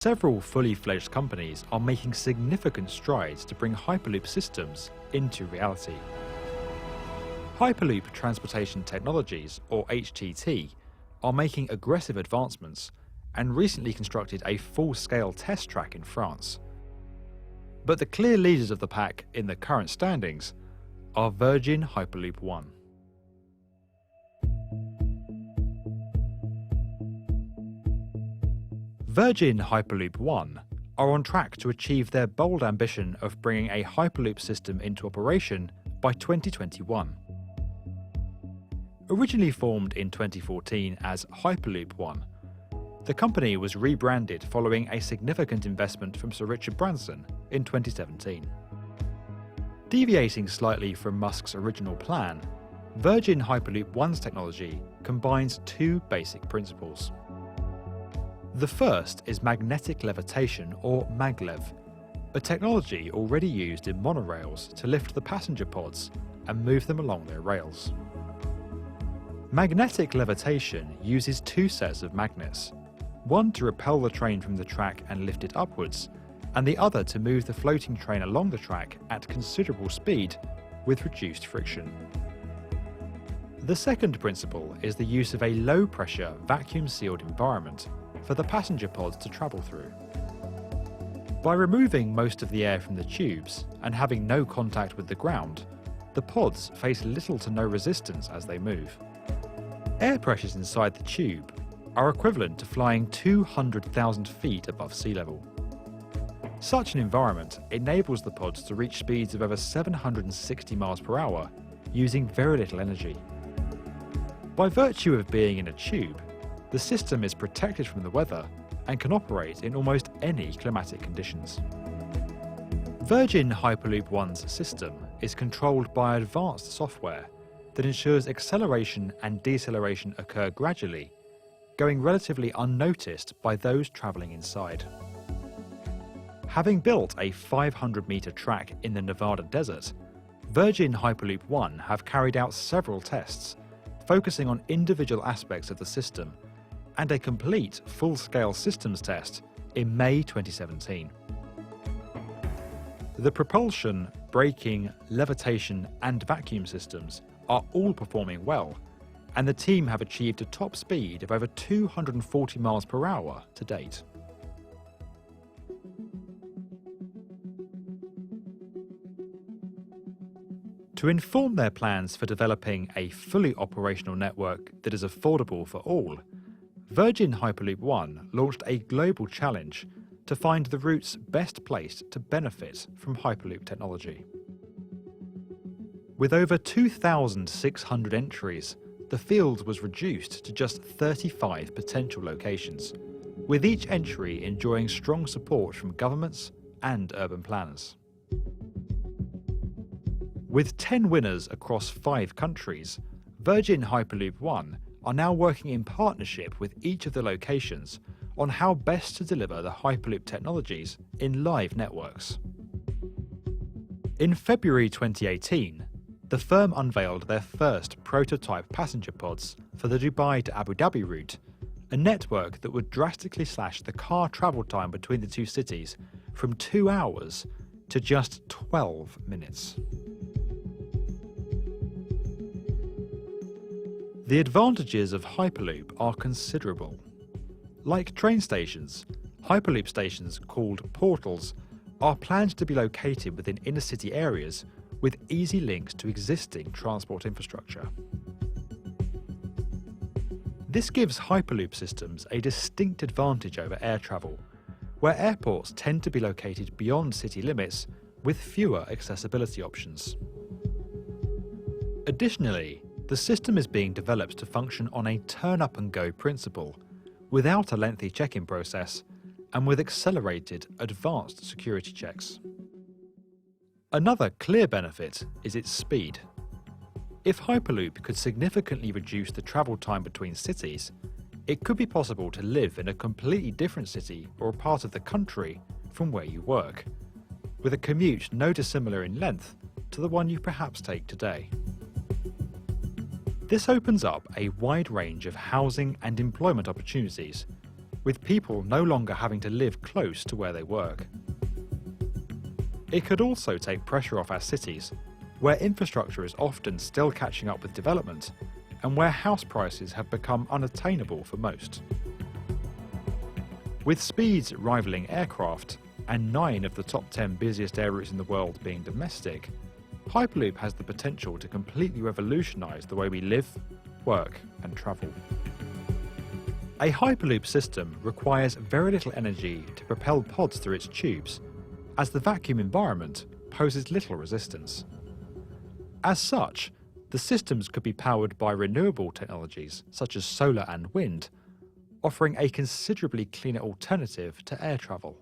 Several fully fledged companies are making significant strides to bring Hyperloop systems into reality. Hyperloop Transportation Technologies, or HTT, are making aggressive advancements and recently constructed a full-scale test track in France. But the clear leaders of the pack in the current standings are Virgin Hyperloop One. Virgin Hyperloop One are on track to achieve their bold ambition of bringing a Hyperloop system into operation by 2021. Originally formed in 2014 as Hyperloop One, the company was rebranded following a significant investment from Sir Richard Branson in 2017. Deviating slightly from Musk's original plan, Virgin Hyperloop One's technology combines two basic principles. The first is magnetic levitation, or maglev, a technology already used in monorails to lift the passenger pods and move them along their rails. Magnetic levitation uses two sets of magnets, one to repel the train from the track and lift it upwards, and the other to move the floating train along the track at considerable speed with reduced friction. The second principle is the use of a low-pressure, vacuum-sealed environment for the passenger pods to travel through. By removing most of the air from the tubes and having no contact with the ground, the pods face little to no resistance as they move. Air pressures inside the tube are equivalent to flying 200,000 feet above sea level. Such an environment enables the pods to reach speeds of over 760 miles per hour using very little energy. By virtue of being in a tube, the system is protected from the weather and can operate in almost any climatic conditions. Virgin Hyperloop One's system is controlled by advanced software that ensures acceleration and deceleration occur gradually, going relatively unnoticed by those travelling inside. Having built a 500-metre track in the Nevada desert, Virgin Hyperloop One have carried out several tests, focusing on individual aspects of the system, and a complete full-scale systems test in May 2017. The propulsion, braking, levitation and vacuum systems are all performing well, and the team have achieved a top speed of over 240 miles per hour to date. To inform their plans for developing a fully operational network that is affordable for all, Virgin Hyperloop One launched a global challenge to find the routes best placed to benefit from Hyperloop technology. With over 2,600 entries, the field was reduced to just 35 potential locations, with each entry enjoying strong support from governments and urban planners. With 10 winners across 5 countries, Virgin Hyperloop One are now working in partnership with each of the locations on how best to deliver the Hyperloop technologies in live networks. In February 2018, the firm unveiled their first prototype passenger pods for the Dubai to Abu Dhabi route, a network that would drastically slash the car travel time between the two cities from 2 hours to just 12 minutes. The advantages of Hyperloop are considerable. Like train stations, Hyperloop stations, called portals, are planned to be located within inner-city areas with easy links to existing transport infrastructure. This gives Hyperloop systems a distinct advantage over air travel, where airports tend to be located beyond city limits with fewer accessibility options. Additionally, the system is being developed to function on a turn-up-and-go principle, without a lengthy check-in process, and with accelerated, advanced security checks. Another clear benefit is its speed. If Hyperloop could significantly reduce the travel time between cities, it could be possible to live in a completely different city or part of the country from where you work, with a commute no dissimilar in length to the one you perhaps take today. This opens up a wide range of housing and employment opportunities, with people no longer having to live close to where they work. It could also take pressure off our cities, where infrastructure is often still catching up with development, and where house prices have become unattainable for most. With speeds rivaling aircraft, and 9 of the top 10 busiest air routes in the world being domestic, Hyperloop has the potential to completely revolutionise the way we live, work and travel. A Hyperloop system requires very little energy to propel pods through its tubes, as the vacuum environment poses little resistance. As such, the systems could be powered by renewable technologies such as solar and wind, offering a considerably cleaner alternative to air travel.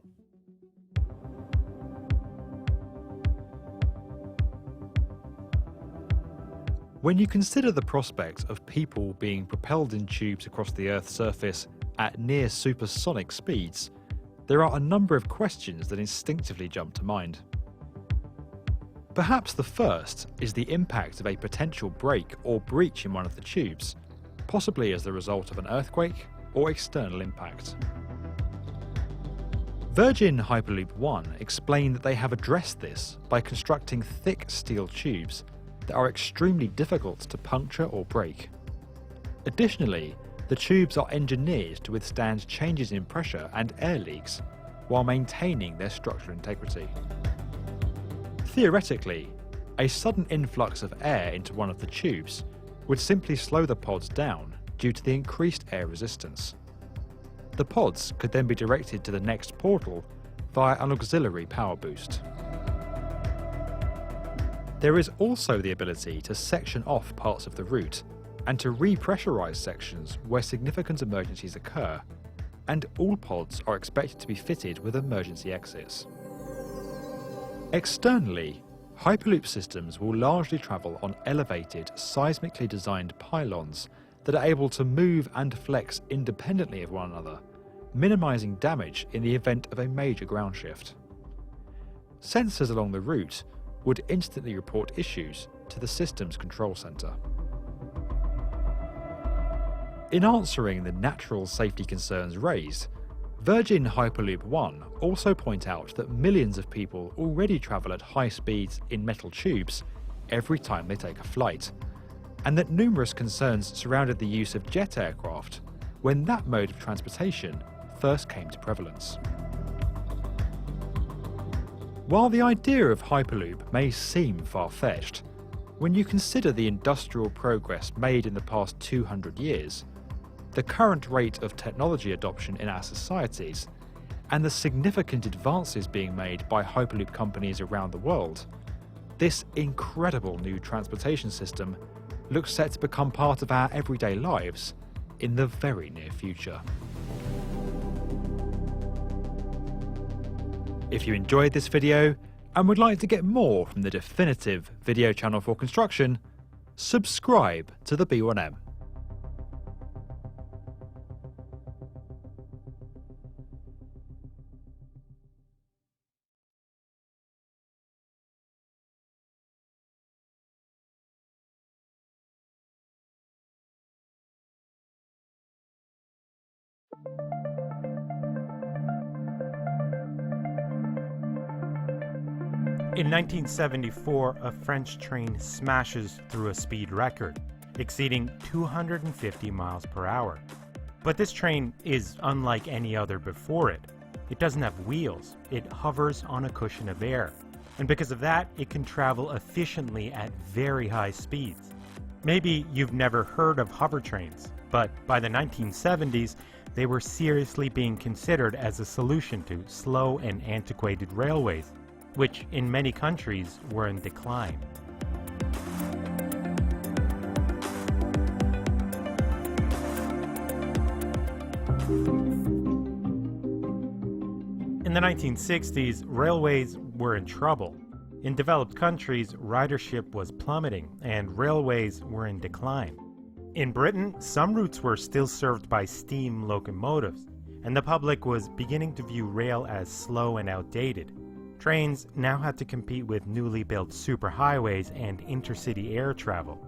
When you consider the prospect of people being propelled in tubes across the Earth's surface at near supersonic speeds, there are a number of questions that instinctively jump to mind. Perhaps the first is the impact of a potential break or breach in one of the tubes, possibly as the result of an earthquake or external impact. Virgin Hyperloop One explained that they have addressed this by constructing thick steel tubes that are extremely difficult to puncture or break. Additionally, the tubes are engineered to withstand changes in pressure and air leaks while maintaining their structural integrity. Theoretically, a sudden influx of air into one of the tubes would simply slow the pods down due to the increased air resistance. The pods could then be directed to the next portal via an auxiliary power boost. There is also the ability to section off parts of the route and to repressurise sections where significant emergencies occur, and all pods are expected to be fitted with emergency exits. Externally, Hyperloop systems will largely travel on elevated, seismically designed pylons that are able to move and flex independently of one another, minimising damage in the event of a major ground shift. Sensors along the route would instantly report issues to the system's control centre. In answering the natural safety concerns raised, Virgin Hyperloop One also point out that millions of people already travel at high speeds in metal tubes every time they take a flight, and that numerous concerns surrounded the use of jet aircraft when that mode of transportation first came to prevalence. While the idea of Hyperloop may seem far-fetched, when you consider the industrial progress made in the past 200 years, the current rate of technology adoption in our societies, and the significant advances being made by Hyperloop companies around the world, this incredible new transportation system looks set to become part of our everyday lives in the very near future. If you enjoyed this video and would like to get more from the definitive video channel for construction, subscribe to the B1M. In 1974, a French train smashes through a speed record, exceeding 250 miles per hour. But this train is unlike any other before it. It doesn't have wheels, it hovers on a cushion of air. And because of that, it can travel efficiently at very high speeds. Maybe you've never heard of hover trains, but by the 1970s, they were seriously being considered as a solution to slow and antiquated railways, which in many countries were in decline. In the 1960s, railways were in trouble. In developed countries, ridership was plummeting and railways were in decline. In Britain, some routes were still served by steam locomotives, and the public was beginning to view rail as slow and outdated. Trains now had to compete with newly built superhighways and intercity air travel.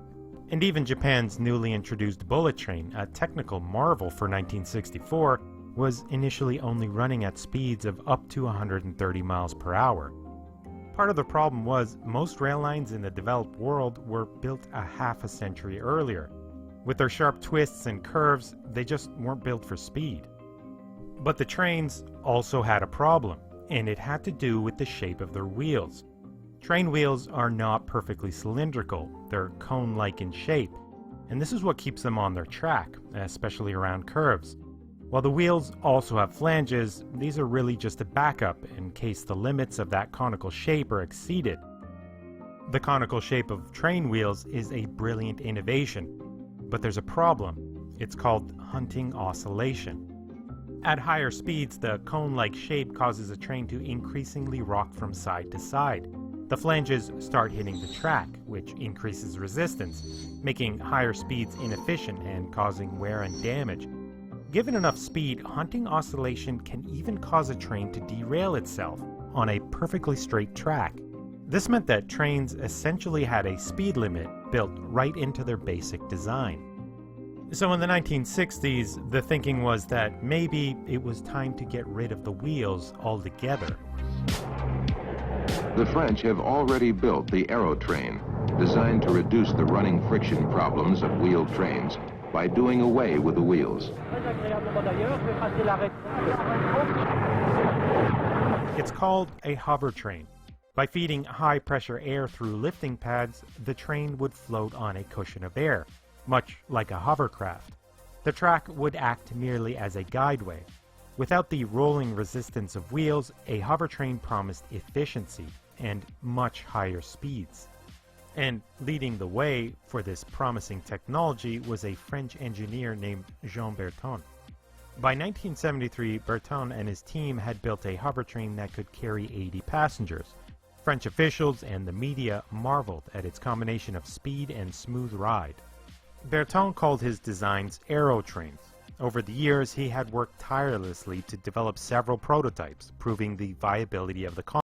And even Japan's newly introduced bullet train, a technical marvel for 1964, was initially only running at speeds of up to 130 miles per hour. Part of the problem was most rail lines in the developed world were built a half a century earlier. With their sharp twists and curves, they just weren't built for speed. But the trains also had a problem, and it had to do with the shape of their wheels. Train wheels are not perfectly cylindrical, they're cone-like in shape, and this is what keeps them on their track, especially around curves. While the wheels also have flanges, these are really just a backup in case the limits of that conical shape are exceeded. The conical shape of train wheels is a brilliant innovation, but there's a problem. It's called hunting oscillation. At higher speeds, the cone-like shape causes a train to increasingly rock from side to side. The flanges start hitting the track, which increases resistance, making higher speeds inefficient and causing wear and damage. Given enough speed, hunting oscillation can even cause a train to derail itself on a perfectly straight track. This meant that trains essentially had a speed limit built right into their basic design. So in the 1960s, the thinking was that maybe it was time to get rid of the wheels altogether. The French have already built the aerotrain, designed to reduce the running friction problems of wheeled trains by doing away with the wheels. It's called a hover train. By feeding high-pressure air through lifting pads, the train would float on a cushion of air, much like a hovercraft. The track would act merely as a guideway. Without the rolling resistance of wheels, a hover train promised efficiency and much higher speeds. And leading the way for this promising technology was a French engineer named Jean Berton. By 1973, Berton and his team had built a hover train that could carry 80 passengers. French officials and the media marveled at its combination of speed and smooth ride. Berton called his designs aerotrains. Over the years, he had worked tirelessly to develop several prototypes, proving the viability of the concept.